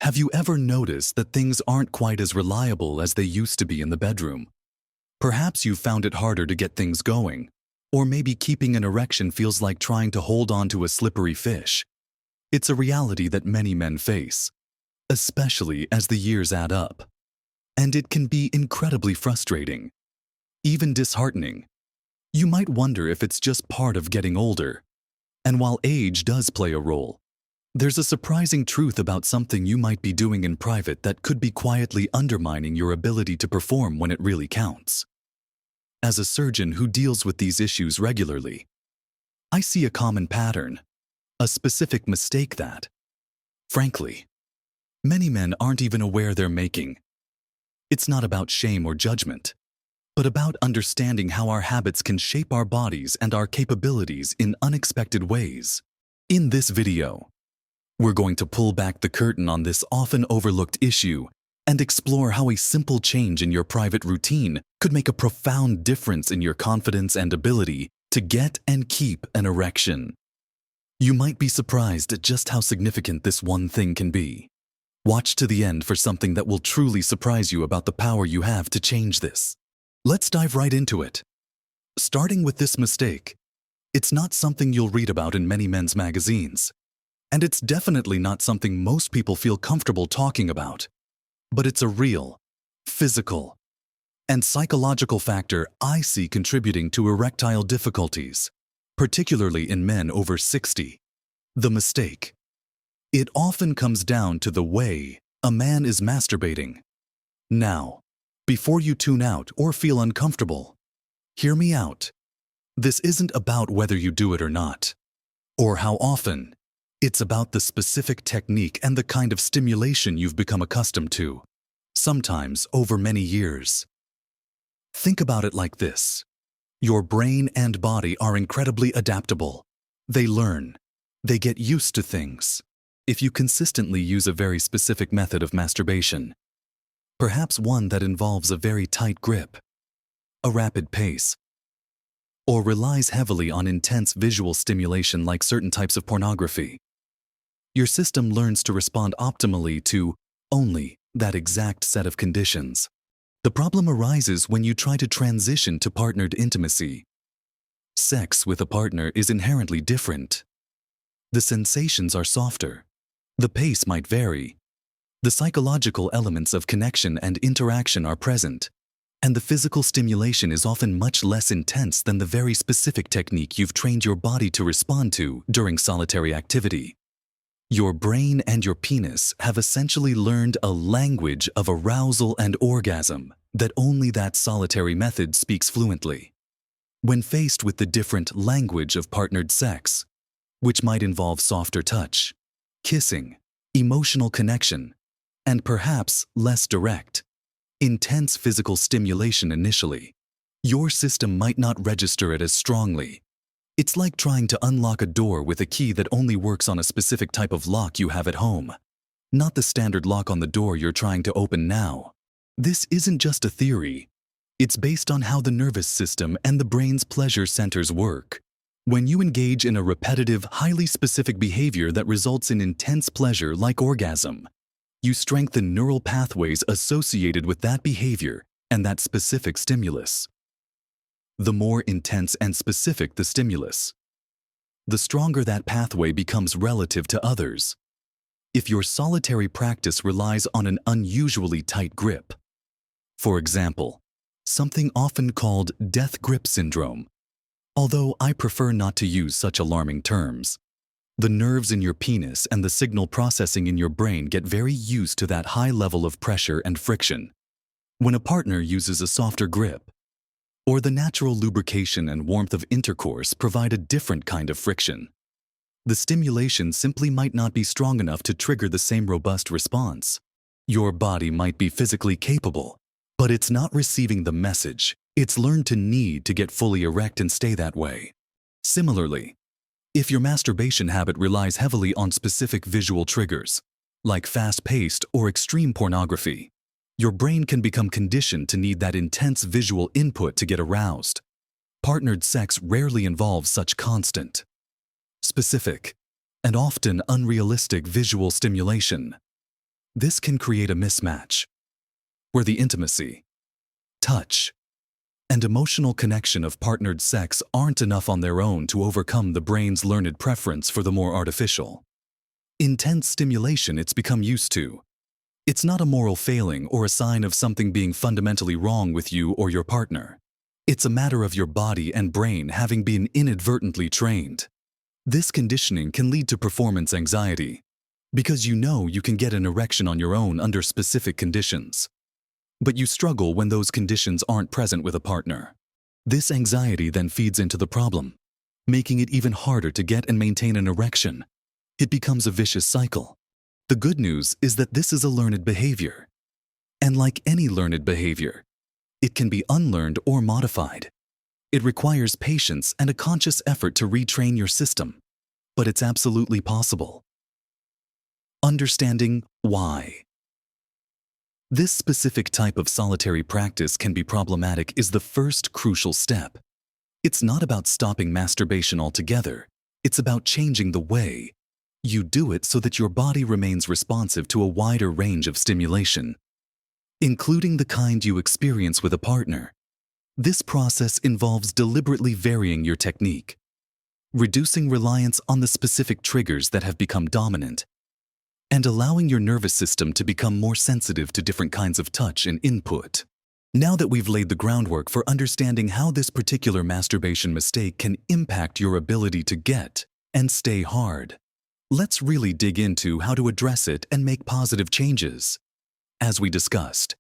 Have you ever noticed that things aren't quite as reliable as they used to be in the bedroom? Perhaps you've found it harder to get things going, or maybe keeping an erection feels like trying to hold on to a slippery fish. It's a reality that many men face, especially as the years add up. And it can be incredibly frustrating, even disheartening. You might wonder if it's just part of getting older. And while age does play a role, there's a surprising truth about something you might be doing in private that could be quietly undermining your ability to perform when it really counts. As a surgeon who deals with these issues regularly, I see a common pattern, a specific mistake that, frankly, many men aren't even aware they're making. It's not about shame or judgment, but about understanding how our habits can shape our bodies and our capabilities in unexpected ways. In this video, we're going to pull back the curtain on this often overlooked issue and explore how a simple change in your private routine could make a profound difference in your confidence and ability to get and keep an erection. You might be surprised at just how significant this one thing can be. Watch to the end for something that will truly surprise you about the power you have to change this. Let's dive right into it. Starting with this mistake, it's not something you'll read about in many men's magazines. And it's definitely not something most people feel comfortable talking about. But it's a real, physical, and psychological factor I see contributing to erectile difficulties, particularly in men over 60. The mistake. It often comes down to the way a man is masturbating. Now, before you tune out or feel uncomfortable, hear me out. This isn't about whether you do it or not, or how often. It's about the specific technique and the kind of stimulation you've become accustomed to, sometimes over many years. Think about it like this. Your brain and body are incredibly adaptable. They learn. They get used to things. If you consistently use a very specific method of masturbation, perhaps one that involves a very tight grip, a rapid pace, or relies heavily on intense visual stimulation like certain types of pornography, your system learns to respond optimally to only that exact set of conditions. The problem arises when you try to transition to partnered intimacy. Sex with a partner is inherently different. The sensations are softer. The pace might vary. The psychological elements of connection and interaction are present, and the physical stimulation is often much less intense than the very specific technique you've trained your body to respond to during solitary activity. Your brain and your penis have essentially learned a language of arousal and orgasm that only that solitary method speaks fluently. When faced with the different language of partnered sex, which might involve softer touch, kissing, emotional connection, and perhaps less direct, intense physical stimulation initially, your system might not register it as strongly. It's like trying to unlock a door with a key that only works on a specific type of lock you have at home, not the standard lock on the door you're trying to open now. This isn't just a theory. It's based on how the nervous system and the brain's pleasure centers work. When you engage in a repetitive, highly specific behavior that results in intense pleasure like orgasm, you strengthen neural pathways associated with that behavior and that specific stimulus. The more intense and specific the stimulus, the stronger that pathway becomes relative to others. If your solitary practice relies on an unusually tight grip, for example, something often called death grip syndrome, although I prefer not to use such alarming terms, the nerves in your penis and the signal processing in your brain get very used to that high level of pressure and friction. When a partner uses a softer grip, or the natural lubrication and warmth of intercourse provide a different kind of friction, the stimulation simply might not be strong enough to trigger the same robust response. Your body might be physically capable, but it's not receiving the message it's learned to need to get fully erect and stay that way. Similarly, if your masturbation habit relies heavily on specific visual triggers, like fast-paced or extreme pornography, your brain can become conditioned to need that intense visual input to get aroused. Partnered sex rarely involves such constant, specific, and often unrealistic visual stimulation. This can create a mismatch where the intimacy, touch, and emotional connection of partnered sex aren't enough on their own to overcome the brain's learned preference for the more artificial, intense stimulation it's become used to. It's not a moral failing or a sign of something being fundamentally wrong with you or your partner. It's a matter of your body and brain having been inadvertently trained. This conditioning can lead to performance anxiety, because you know you can get an erection on your own under specific conditions. But you struggle when those conditions aren't present with a partner. This anxiety then feeds into the problem, making it even harder to get and maintain an erection. It becomes a vicious cycle. The good news is that this is a learned behavior. And like any learned behavior, it can be unlearned or modified. It requires patience and a conscious effort to retrain your system, but it's absolutely possible. Understanding why. This specific type of solitary practice can be problematic is the first crucial step. It's not about stopping masturbation altogether. It's about changing the way you do it so that your body remains responsive to a wider range of stimulation, including the kind you experience with a partner. This process involves deliberately varying your technique, reducing reliance on the specific triggers that have become dominant, and allowing your nervous system to become more sensitive to different kinds of touch and input. Now that we've laid the groundwork for understanding how this particular masturbation mistake can impact your ability to get and stay hard, let's really dig into how to address it and make positive changes. As we discussed,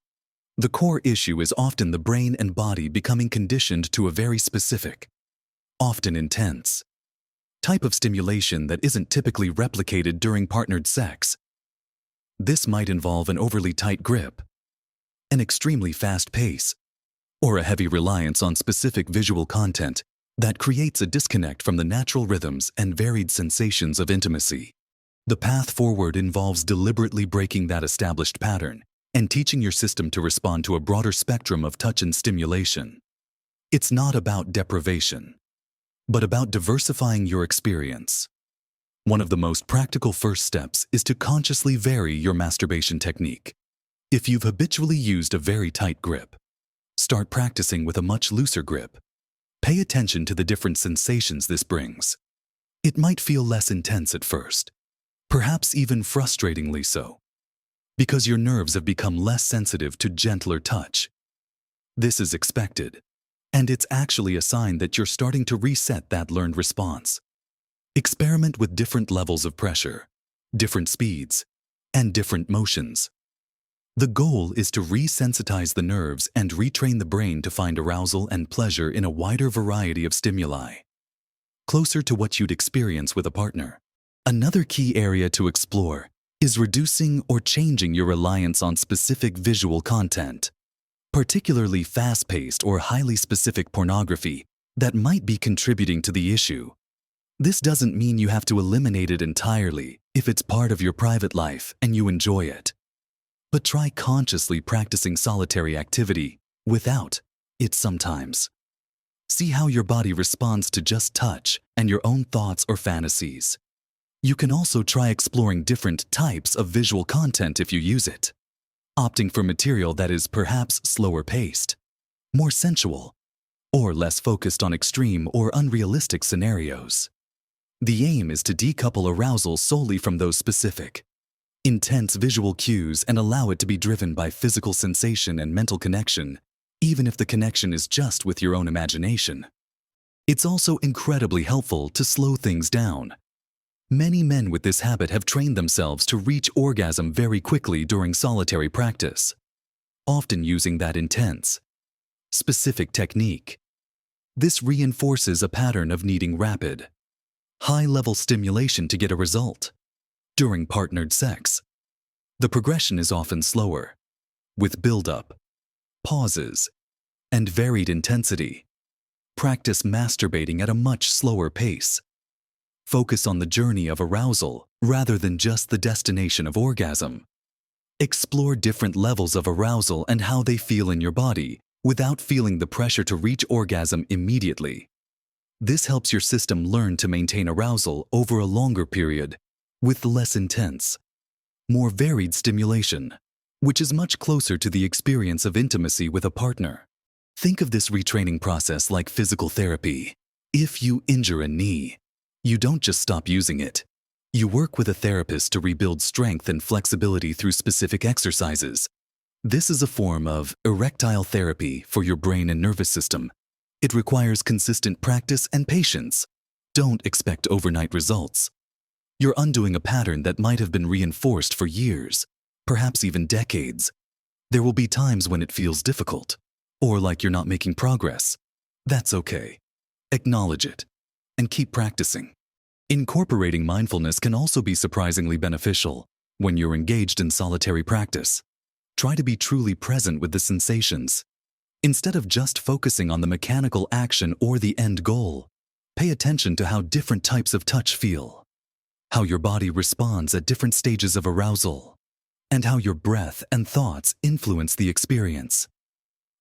the core issue is often the brain and body becoming conditioned to a very specific, often intense, type of stimulation that isn't typically replicated during partnered sex. This might involve an overly tight grip, an extremely fast pace, or a heavy reliance on specific visual content that creates a disconnect from the natural rhythms and varied sensations of intimacy. The path forward involves deliberately breaking that established pattern and teaching your system to respond to a broader spectrum of touch and stimulation. It's not about deprivation, but about diversifying your experience. One of the most practical first steps is to consciously vary your masturbation technique. If you've habitually used a very tight grip, start practicing with a much looser grip. Pay attention to the different sensations this brings. It might feel less intense at first, perhaps even frustratingly so, because your nerves have become less sensitive to gentler touch. This is expected, and it's actually a sign that you're starting to reset that learned response. Experiment with different levels of pressure, different speeds, and different motions. The goal is to resensitize the nerves and retrain the brain to find arousal and pleasure in a wider variety of stimuli, closer to what you'd experience with a partner. Another key area to explore is reducing or changing your reliance on specific visual content, particularly fast-paced or highly specific pornography that might be contributing to the issue. This doesn't mean you have to eliminate it entirely if it's part of your private life and you enjoy it. But try consciously practicing solitary activity without it sometimes. See how your body responds to just touch and your own thoughts or fantasies. You can also try exploring different types of visual content if you use it, opting for material that is perhaps slower paced, more sensual, or less focused on extreme or unrealistic scenarios. The aim is to decouple arousal solely from those specific, intense visual cues and allow it to be driven by physical sensation and mental connection, even if the connection is just with your own imagination. It's also incredibly helpful to slow things down. Many men with this habit have trained themselves to reach orgasm very quickly during solitary practice, often using that intense, specific technique. This reinforces a pattern of needing rapid, high-level stimulation to get a result. During partnered sex, the progression is often slower, with build-up, pauses, and varied intensity. Practice masturbating at a much slower pace. Focus on the journey of arousal rather than just the destination of orgasm. Explore different levels of arousal and how they feel in your body without feeling the pressure to reach orgasm immediately. This helps your system learn to maintain arousal over a longer period with less intense, more varied stimulation, which is much closer to the experience of intimacy with a partner. Think of this retraining process like physical therapy. If you injure a knee, you don't just stop using it. You work with a therapist to rebuild strength and flexibility through specific exercises. This is a form of erectile therapy for your brain and nervous system. It requires consistent practice and patience. Don't expect overnight results. You're undoing a pattern that might have been reinforced for years, perhaps even decades. There will be times when it feels difficult, or like you're not making progress. That's okay. Acknowledge it, and keep practicing. Incorporating mindfulness can also be surprisingly beneficial when you're engaged in solitary practice. Try to be truly present with the sensations. Instead of just focusing on the mechanical action or the end goal, pay attention to how different types of touch feel, how your body responds at different stages of arousal, and how your breath and thoughts influence the experience.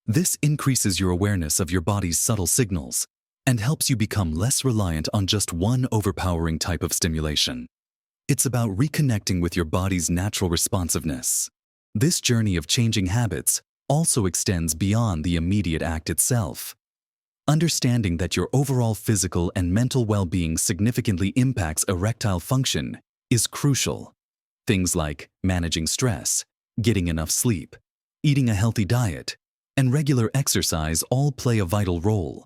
This increases your awareness of your body's subtle signals and helps you become less reliant on just one overpowering type of stimulation. It's about reconnecting with your body's natural responsiveness. This journey of changing habits also extends beyond the immediate act itself. Understanding that your overall physical and mental well-being significantly impacts erectile function is crucial. Things like managing stress, getting enough sleep, eating a healthy diet, and regular exercise all play a vital role.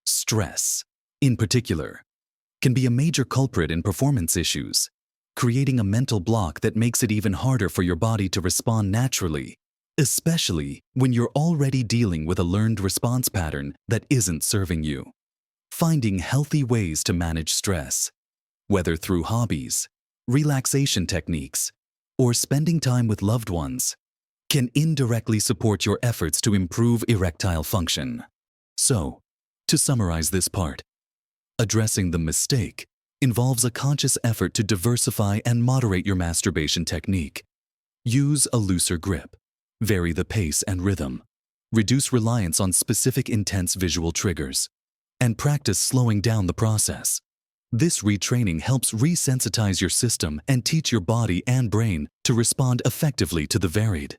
Stress, in particular, can be a major culprit in performance issues, creating a mental block that makes it even harder for your body to respond naturally, especially when you're already dealing with a learned response pattern that isn't serving you. Finding healthy ways to manage stress, whether through hobbies, relaxation techniques, or spending time with loved ones, can indirectly support your efforts to improve erectile function. So, to summarize this part, addressing the mistake involves a conscious effort to diversify and moderate your masturbation technique. Use a looser grip, vary the pace and rhythm, reduce reliance on specific intense visual triggers, and practice slowing down the process. This retraining helps resensitize your system and teach your body and brain to respond effectively to the varied,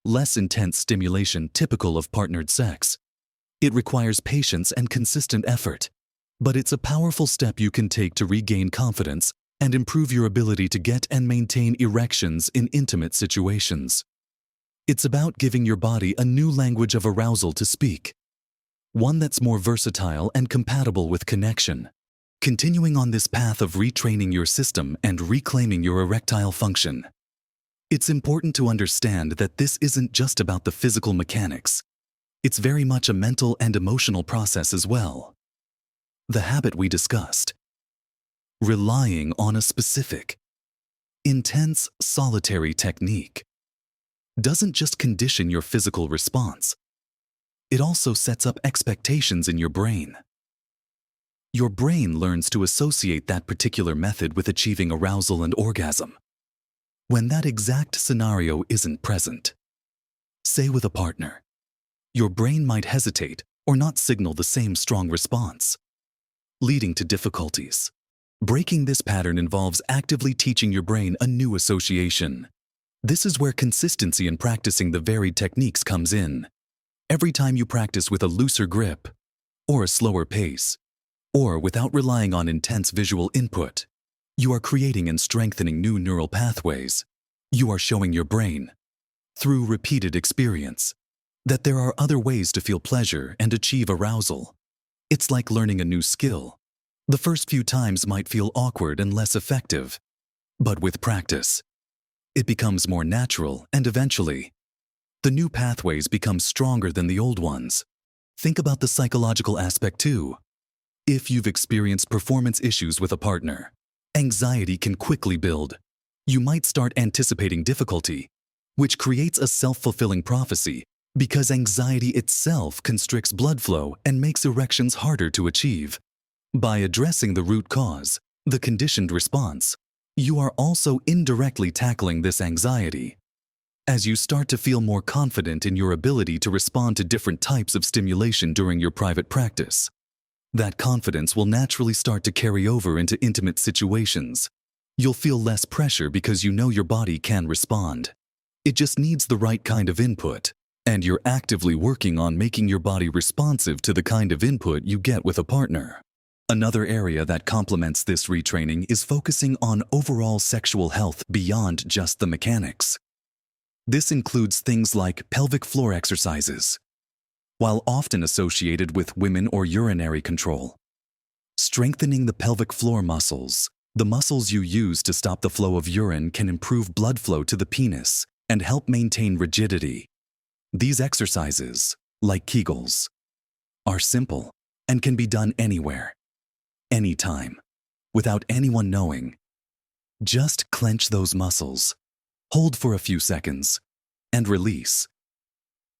less intense stimulation typical of partnered sex. It requires patience and consistent effort, but it's a powerful step you can take to regain confidence and improve your ability to get and maintain erections in intimate situations. It's about giving your body a new language of arousal to speak, one that's more versatile and compatible with connection. Continuing on this path of retraining your system and reclaiming your erectile function. It's important to understand that this isn't just about the physical mechanics. It's very much a mental and emotional process as well. The habit we discussed, relying on a specific, intense solitary technique, doesn't just condition your physical response. It also sets up expectations in your brain. Your brain learns to associate that particular method with achieving arousal and orgasm. When that exact scenario isn't present, say with a partner, your brain might hesitate or not signal the same strong response, leading to difficulties. Breaking this pattern involves actively teaching your brain a new association. This is where consistency in practicing the varied techniques comes in. Every time you practice with a looser grip, or a slower pace, or without relying on intense visual input, you are creating and strengthening new neural pathways. You are showing your brain, through repeated experience, that there are other ways to feel pleasure and achieve arousal. It's like learning a new skill. The first few times might feel awkward and less effective, but with practice, it becomes more natural, and eventually, the new pathways become stronger than the old ones. Think about the psychological aspect too. If you've experienced performance issues with a partner, anxiety can quickly build. You might start anticipating difficulty, which creates a self-fulfilling prophecy because anxiety itself constricts blood flow and makes erections harder to achieve. By addressing the root cause, the conditioned response, you are also indirectly tackling this anxiety. As you start to feel more confident in your ability to respond to different types of stimulation during your private practice, that confidence will naturally start to carry over into intimate situations. You'll feel less pressure because you know your body can respond. It just needs the right kind of input, and you're actively working on making your body responsive to the kind of input you get with a partner. Another area that complements this retraining is focusing on overall sexual health beyond just the mechanics. This includes things like pelvic floor exercises. While often associated with women or urinary control, strengthening the pelvic floor muscles, the muscles you use to stop the flow of urine, can improve blood flow to the penis and help maintain rigidity. These exercises, like Kegels, are simple and can be done anywhere, anytime, without anyone knowing. Just clench those muscles, hold for a few seconds, and release.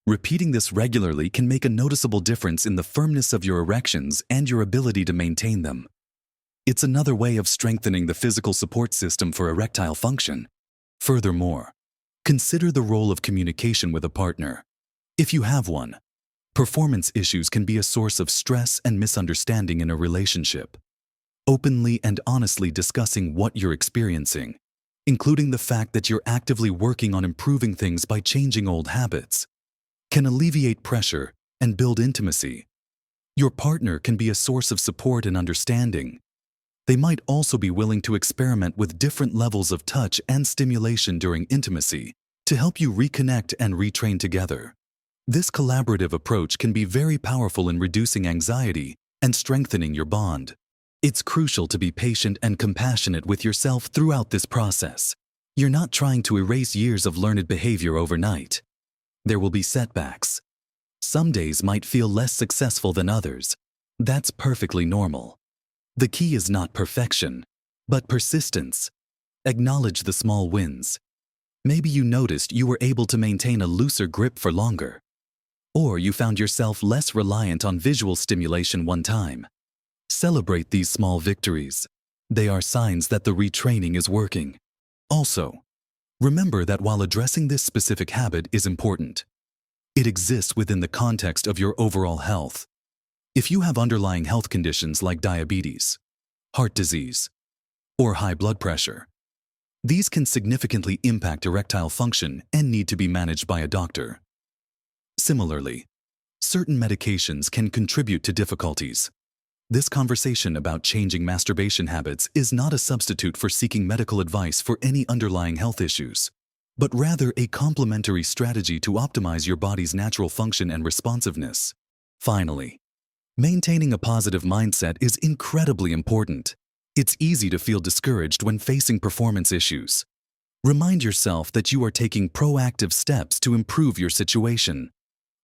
Repeating this regularly can make a noticeable difference in the firmness of your erections and your ability to maintain them. It's another way of strengthening the physical support system for erectile function. Furthermore, consider the role of communication with a partner. If you have one, performance issues can be a source of stress and misunderstanding in a relationship. Openly and honestly discussing what you're experiencing, including the fact that you're actively working on improving things by changing old habits, can alleviate pressure and build intimacy. Your partner can be a source of support and understanding. They might also be willing to experiment with different levels of touch and stimulation during intimacy to help you reconnect and retrain together. This collaborative approach can be very powerful in reducing anxiety and strengthening your bond. It's crucial to be patient and compassionate with yourself throughout this process. You're not trying to erase years of learned behavior overnight. There will be setbacks. Some days might feel less successful than others. That's perfectly normal. The key is not perfection, but persistence. Acknowledge the small wins. Maybe you noticed you were able to maintain a looser grip for longer. Or you found yourself less reliant on visual stimulation one time. Celebrate these small victories. They are signs that the retraining is working. Also, remember that while addressing this specific habit is important, it exists within the context of your overall health. If you have underlying health conditions like diabetes, heart disease, or high blood pressure, these can significantly impact erectile function and need to be managed by a doctor. Similarly, certain medications can contribute to difficulties. This conversation about changing masturbation habits is not a substitute for seeking medical advice for any underlying health issues, but rather a complementary strategy to optimize your body's natural function and responsiveness. Finally, maintaining a positive mindset is incredibly important. It's easy to feel discouraged when facing performance issues. Remind yourself that you are taking proactive steps to improve your situation.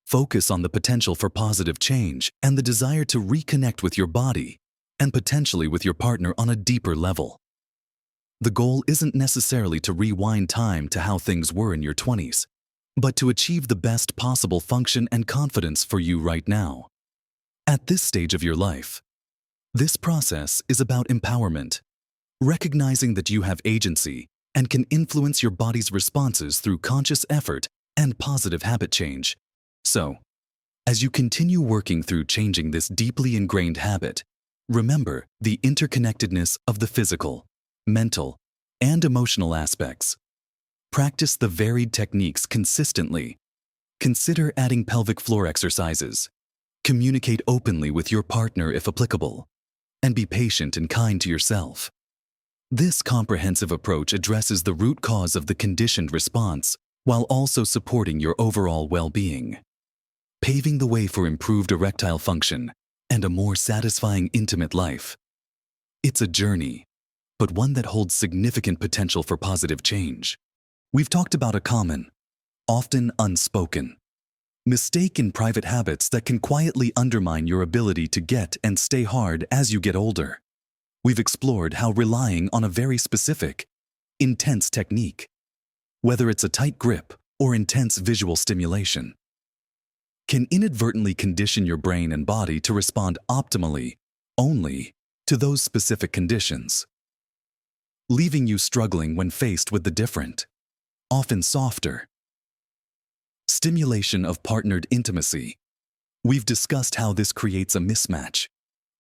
Focus on the potential for positive change and the desire to reconnect with your body and potentially with your partner on a deeper level. The goal isn't necessarily to rewind time to how things were in your 20s, but to achieve the best possible function and confidence for you right now. At this stage of your life, this process is about empowerment, recognizing that you have agency and can influence your body's responses through conscious effort and positive habit change. So, as you continue working through changing this deeply ingrained habit, remember the interconnectedness of the physical, mental, and emotional aspects. Practice the varied techniques consistently. Consider adding pelvic floor exercises. Communicate openly with your partner if applicable, and be patient and kind to yourself. This comprehensive approach addresses the root cause of the conditioned response while also supporting your overall well-being, paving the way for improved erectile function and a more satisfying intimate life. It's a journey, but one that holds significant potential for positive change. We've talked about a common, often unspoken, mistake in private habits that can quietly undermine your ability to get and stay hard as you get older. We've explored how relying on a very specific, intense technique, whether it's a tight grip or intense visual stimulation, can inadvertently condition your brain and body to respond optimally only to those specific conditions, leaving you struggling when faced with the different, often softer, stimulation of partnered intimacy. We've discussed how this creates a mismatch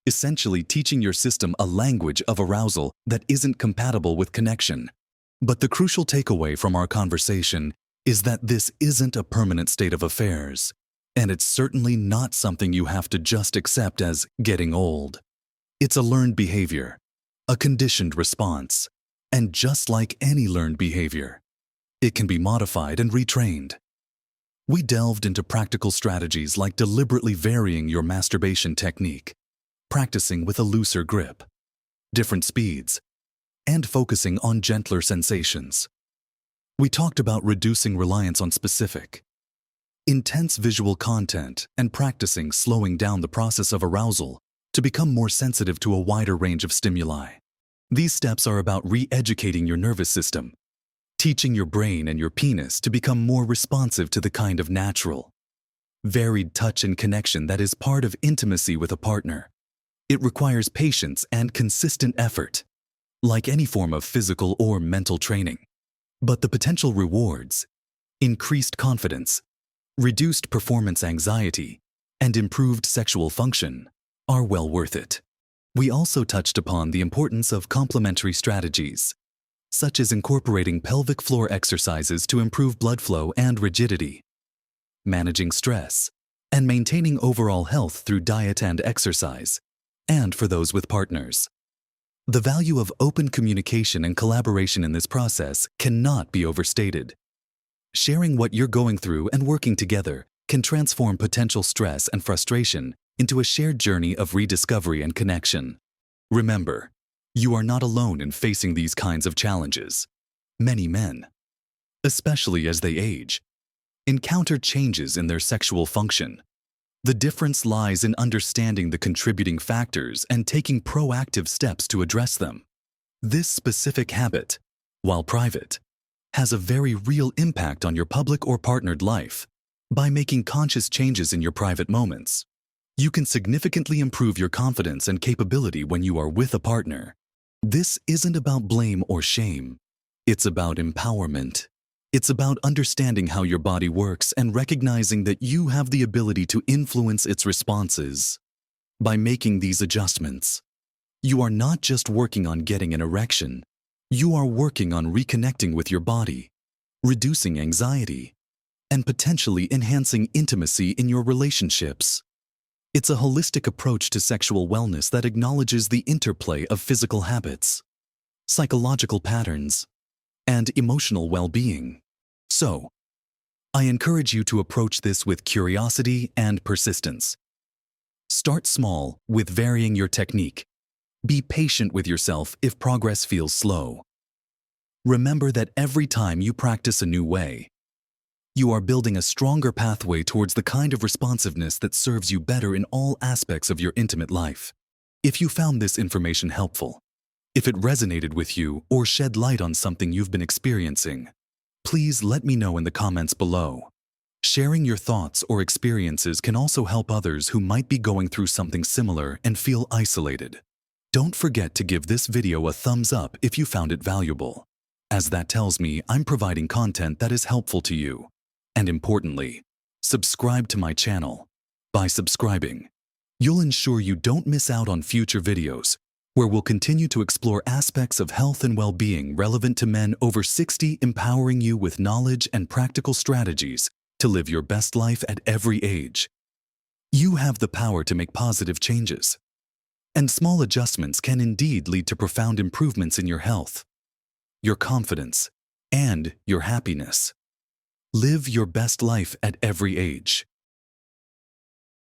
essentially teaching your system a language of arousal that isn't compatible with connection. But the crucial takeaway from our conversation is that this isn't a permanent state of affairs, and it's certainly not something you have to just accept as getting old. It's a learned behavior, a conditioned response, and just like any learned behavior, it can be modified and retrained. We delved into practical strategies like deliberately varying your masturbation technique, practicing with a looser grip, different speeds, and focusing on gentler sensations. We talked about reducing reliance on specific, intense visual content and practicing slowing down the process of arousal to become more sensitive to a wider range of stimuli. These steps are about re-educating your nervous system, teaching your brain and your penis to become more responsive to the kind of natural, varied touch and connection that is part of intimacy with a partner. It requires patience and consistent effort, like any form of physical or mental training. But the potential rewards, increased confidence, reduced performance anxiety, and improved sexual function, are well worth it. We also touched upon the importance of complementary strategies, such as incorporating pelvic floor exercises to improve blood flow and rigidity, managing stress, and maintaining overall health through diet and exercise, and for those with partners. The value of open communication and collaboration in this process cannot be overstated. Sharing what you're going through and working together can transform potential stress and frustration into a shared journey of rediscovery and connection. Remember, you are not alone in facing these kinds of challenges. Many men, especially as they age, encounter changes in their sexual function. The difference lies in understanding the contributing factors and taking proactive steps to address them. This specific habit, while private, has a very real impact on your public or partnered life. By making conscious changes in your private moments, you can significantly improve your confidence and capability when you are with a partner. This isn't about blame or shame. It's about empowerment. It's about understanding how your body works and recognizing that you have the ability to influence its responses. By making these adjustments, you are not just working on getting an erection, you are working on reconnecting with your body, reducing anxiety, and potentially enhancing intimacy in your relationships. It's a holistic approach to sexual wellness that acknowledges the interplay of physical habits, psychological patterns, and emotional well-being. So, I encourage you to approach this with curiosity and persistence. Start small with varying your technique. Be patient with yourself if progress feels slow. Remember that every time you practice a new way, you are building a stronger pathway towards the kind of responsiveness that serves you better in all aspects of your intimate life. If you found this information helpful, if it resonated with you or shed light on something you've been experiencing, please let me know in the comments below. Sharing your thoughts or experiences can also help others who might be going through something similar and feel isolated. Don't forget to give this video a thumbs up if you found it valuable, as that tells me I'm providing content that is helpful to you. And importantly, subscribe to my channel. By subscribing, you'll ensure you don't miss out on future videos where we'll continue to explore aspects of health and well-being relevant to men over 60, empowering you with knowledge and practical strategies to live your best life at every age. You have the power to make positive changes, and small adjustments can indeed lead to profound improvements in your health, your confidence, and your happiness. Live your best life at every age.